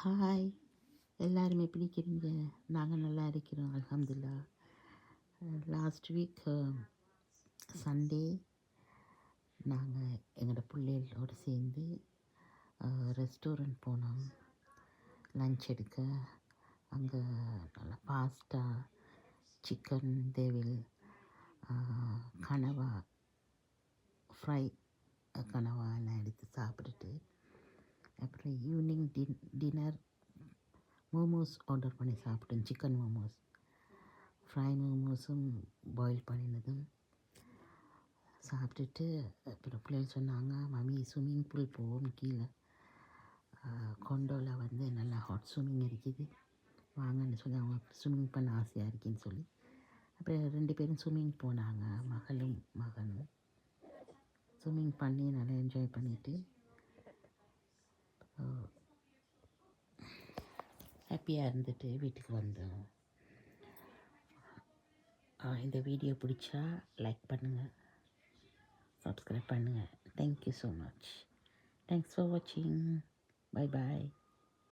Hi, எல்லாரும் எப்படி இருக்கிறீங்க? நாங்கள் நல்லா இருக்கிறோம், அல்ஹம்துலில்லாஹ். லாஸ்ட் வீக் சண்டே நாங்கள் எங்களோட பிள்ளைகளோடு சேர்ந்து ரெஸ்டாரண்ட் போனோம் லன்ச் எடுக்க. அங்கே நல்லா பாஸ்டா, சிக்கன் தேவில், கனவா ஃப்ரை, கனவா எல்லாம் எடுத்து சாப்பிட்டுட்டு அப்புறம் ஈவினிங் டின்னர் மோமோஸ் ஆர்டர் பண்ணி சாப்பிட்டோம். சிக்கன் மோமோஸ், ஃப்ரை மோமோஸும் பாயில் பண்ணினதும் சாப்பிட்டுட்டு அப்புறம் பிள்ளைகள் சொன்னாங்க, மம்மி ஸ்விம்மிங் பூல் போவோம், கீழே கொண்டோவில் வந்து நல்லா ஹாட் ஸ்விம்மிங் இருக்குது, வாங்கன்னு சொல்லி அவங்க ஸ்விம்மிங் பண்ண ஆசையாக இருக்குன்னு சொல்லி அப்புறம் 2 பேரும் ஸ்விம்மிங் போனாங்க. மகளும் மகனும் ஸ்விம்மிங் பண்ணி நல்லா என்ஜாய் பண்ணிவிட்டு ஹாப்பியாக இருந்துட்டு வீட்டுக்கு வந்தோம். இந்த வீடியோ பிடிச்சா லைக் பண்ணுங்கள், சப்ஸ்கிரைப் பண்ணுங்கள். Thank you so much. Thanks for வாட்சிங். பை பாய்.